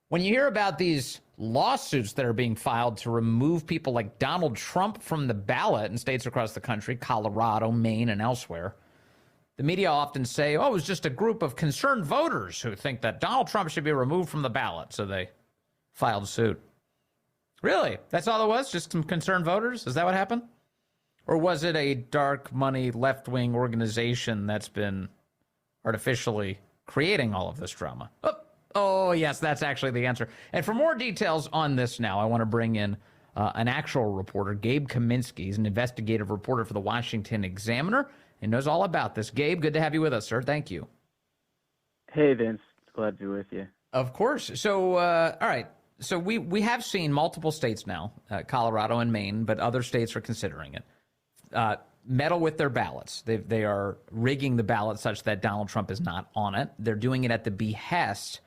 When you hear about these lawsuits that are being filed to remove people like Donald Trump from the ballot in states across the country, Colorado, Maine, and elsewhere, the media often say, oh, it was just a group of concerned voters who think that Donald Trump should be removed from the ballot. So they filed suit. Really? That's all it was? Just some concerned voters? Is that what happened? Or was it a dark money left-wing organization that's been artificially creating all of this drama? Oh, yes, that's actually the answer. And for more details on this now, I want to bring in an actual reporter, Gabe Kaminsky. He's an investigative reporter for the Washington Examiner and knows all about this. Gabe, good to have you with us, sir. Thank you. Hey, Vince. Glad to be with you. Of course. So, all right. So we have seen multiple states now, Colorado and Maine, but other states are considering it, meddle with their ballots. They are rigging the ballot such that Donald Trump is not on it. They're doing it at the behest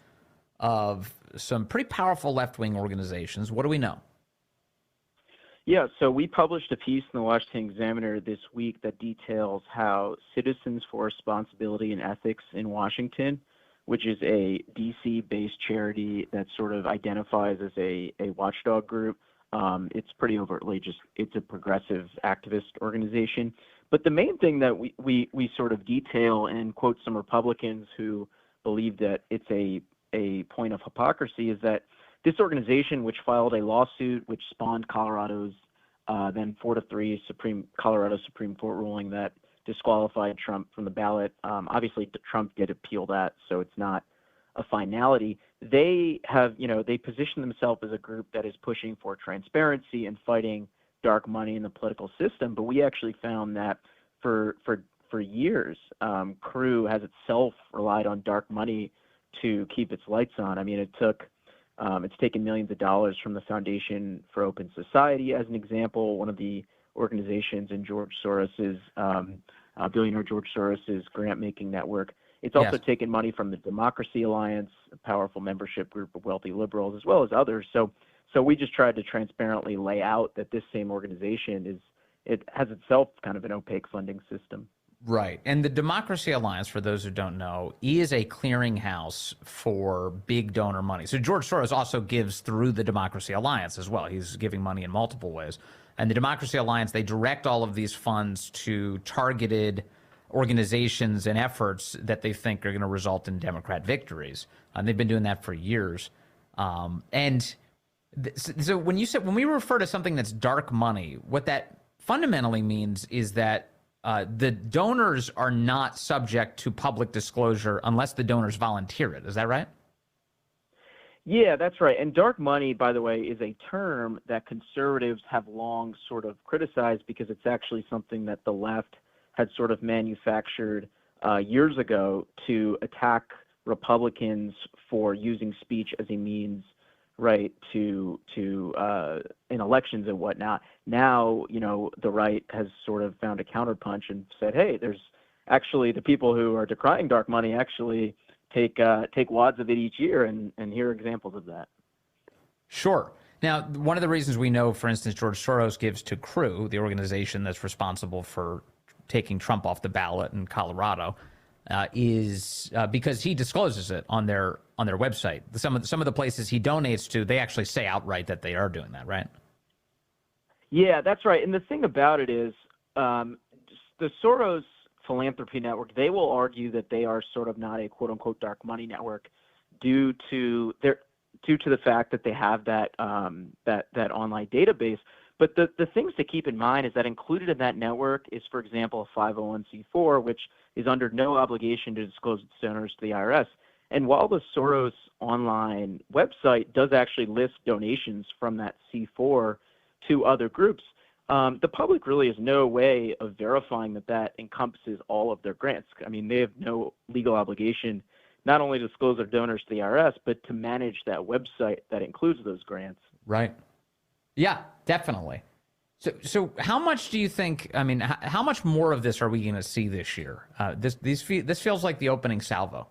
of some pretty powerful left-wing organizations. What do we know? Yeah, so we published a piece in the Washington Examiner this week that details how Citizens for Responsibility and Ethics in Washington, which is a DC-based charity that sort of identifies as a watchdog group. It's pretty overtly it's a progressive activist organization. But the main thing that we sort of detail and quote some Republicans who believe that it's a point of hypocrisy is that this organization, which filed a lawsuit which spawned Colorado's then 4-3 Colorado Supreme Court ruling that disqualified Trump from the ballot. Obviously, Trump did appeal that, so it's not a finality. They have, they position themselves as a group that is pushing for transparency and fighting dark money in the political system. But we actually found that for years, Crew has itself relied on dark money to keep its lights on. I mean, it's taken millions of dollars from the Foundation for Open Society as an example, one of the organizations in George Soros's billionaire George Soros's grant-making network. It's also taken money from the Democracy Alliance, a powerful membership group of wealthy liberals, as well as others. So we just tried to transparently lay out that this same organization has itself kind of an opaque funding system. Right. And the Democracy Alliance, for those who don't know, is a clearinghouse for big donor money. So George Soros also gives through the Democracy Alliance as well. He's giving money in multiple ways. And the Democracy Alliance, they direct all of these funds to targeted organizations and efforts that they think are going to result in Democrat victories. And they've been doing that for years. So when we refer to something that's dark money, what that fundamentally means is that the donors are not subject to public disclosure unless the donors volunteer it. Is that right? Yeah, that's right. And dark money, by the way, is a term that conservatives have long sort of criticized because it's actually something that the left had sort of manufactured years ago to attack Republicans for using speech as a means, right, to in elections and whatnot. Now, the right has sort of found a counterpunch and said, hey, there's actually the people who are decrying dark money actually take wads of it each year, and here are examples of that. Sure. Now, one of the reasons we know, for instance, George Soros gives to Crew, the organization that's responsible for taking Trump off the ballot in Colorado, is because he discloses it on their website. Some of the places he donates to, they actually say outright that they are doing that, right? Yeah, that's right. And the thing about it is, the Soros Philanthropy Network, they will argue that they are sort of not a quote unquote dark money network due to the fact that they have that online database. But the things to keep in mind is that included in that network is, for example, a 501c4, which is under no obligation to disclose its donors to the IRS. And while the Soros online website does actually list donations from that C4 to other groups, the public really has no way of verifying that encompasses all of their grants. I mean, they have no legal obligation not only to disclose their donors to the IRS, but to manage that website that includes those grants. Right. Yeah, definitely. So how much do you think, I mean, how much more of this are we going to see this year? This feels like the opening salvo.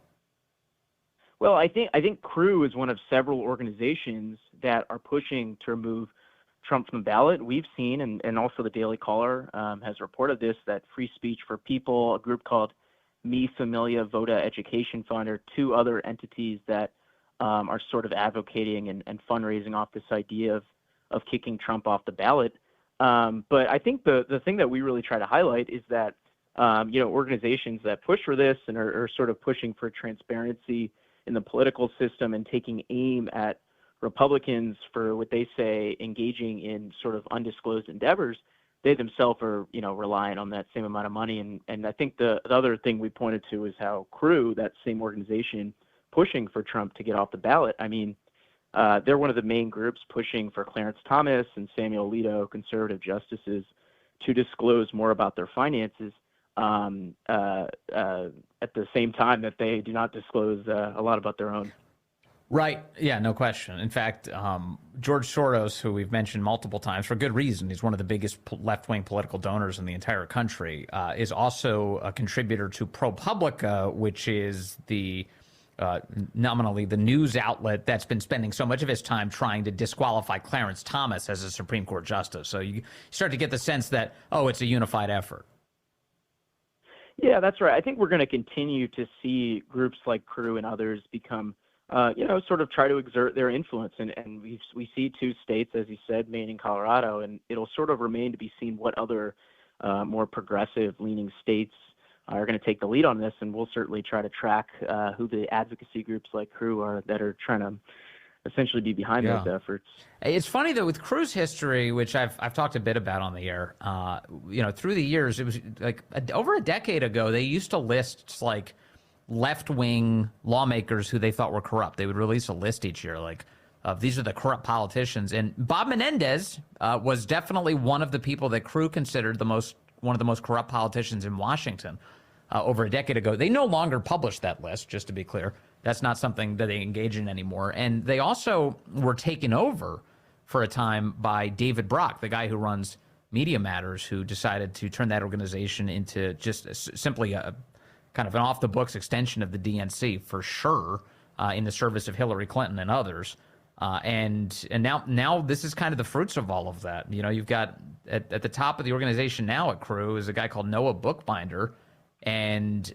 Well, I think Crew is one of several organizations that are pushing to remove Trump from the ballot. We've seen, and also the Daily Caller has reported this, that Free Speech for People, a group called Mi Familia Voda Education Fund, are two other entities that are sort of advocating and fundraising off this idea of kicking Trump off the ballot. But I think the thing that we really try to highlight is that organizations that push for this and are sort of pushing for transparency in the political system and taking aim at Republicans for what they say engaging in sort of undisclosed endeavors, they themselves are, relying on that same amount of money. And I think the other thing we pointed to is how Crew, that same organization pushing for Trump to get off the ballot, I mean, they're one of the main groups pushing for Clarence Thomas and Samuel Alito, conservative justices, to disclose more about their finances at the same time that they do not disclose a lot about their own. Right. Yeah, no question. In fact, George Soros, who we've mentioned multiple times for good reason, he's one of the biggest left-wing political donors in the entire country, is also a contributor to ProPublica, which is the nominally the news outlet that's been spending so much of his time trying to disqualify Clarence Thomas as a Supreme Court justice. So you start to get the sense that, it's a unified effort. Yeah, that's right. I think we're going to continue to see groups like Crew and others become sort of try to exert their influence. And we see two states, as you said, Maine and Colorado, and it'll sort of remain to be seen what other more progressive-leaning states are going to take the lead on this. And we'll certainly try to track who the advocacy groups like Crew are that are trying to essentially be behind those efforts. It's funny, though, with Crew's history, which I've talked a bit about on the air, through the years, it was like over a decade ago, they used to list like left-wing lawmakers who they thought were corrupt. They would release a list each year, like these are the corrupt politicians. And Bob Menendez was definitely one of the people that Crew considered one of the most corrupt politicians in Washington over a decade ago. They no longer publish that list, just to be clear. That's not something that they engage in anymore. And they also were taken over for a time by David Brock, the guy who runs Media Matters, who decided to turn that organization into just simply a kind of an off-the-books extension of the DNC, for sure, in the service of Hillary Clinton and others. And now this is kind of the fruits of all of that. You've got at the top of the organization now at Crew is a guy called Noah Bookbinder, and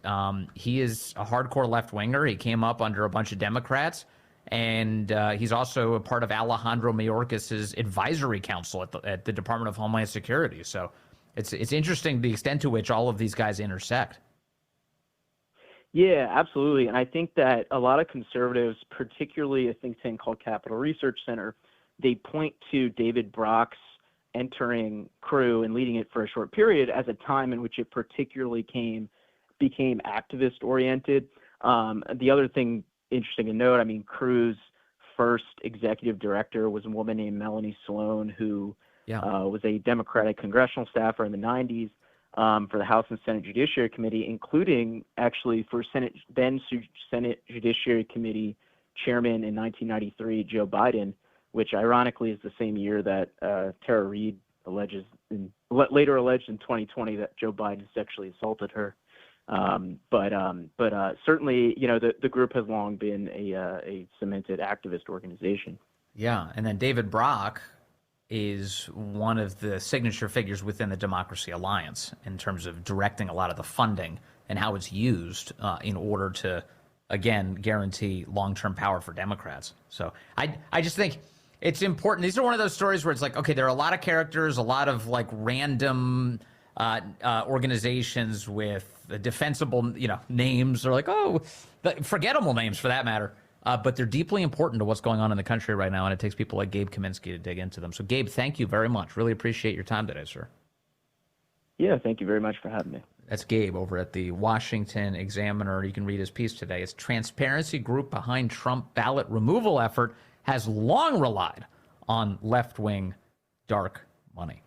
he is a hardcore left-winger. He came up under a bunch of Democrats, and he's also a part of Alejandro Mayorkas's advisory council at the Department of Homeland Security. So it's interesting the extent to which all of these guys intersect. Yeah, absolutely. And I think that a lot of conservatives, particularly a think tank called Capital Research Center, they point to David Brock's entering Crew and leading it for a short period as a time in which it particularly became activist-oriented. The other thing interesting to note, I mean, Crew's first executive director was a woman named Melanie Sloan, who was a Democratic congressional staffer in the 90s. For the House and Senate Judiciary Committee, including actually for Senate Judiciary Committee Chairman in 1993, Joe Biden, which ironically is the same year that Tara Reid later alleged in 2020 that Joe Biden sexually assaulted her. But certainly, the group has long been a cemented activist organization. Yeah, and then David Brock is one of the signature figures within the Democracy Alliance in terms of directing a lot of the funding and how it's used in order to, again, guarantee long-term power for Democrats. So I just think it's important. These are one of those stories where it's like, okay, there are a lot of characters, a lot of like random organizations with defensible, names, or like, forgettable names for that matter. But they're deeply important to what's going on in the country right now, and it takes people like Gabe Kaminsky to dig into them. So, Gabe, thank you very much. Really appreciate your time today, sir. Yeah, thank you very much for having me. That's Gabe over at the Washington Examiner. You can read his piece today. It's Transparency Group Behind Trump Ballot Removal Effort Has Long Relied on Left-Wing Dark Money.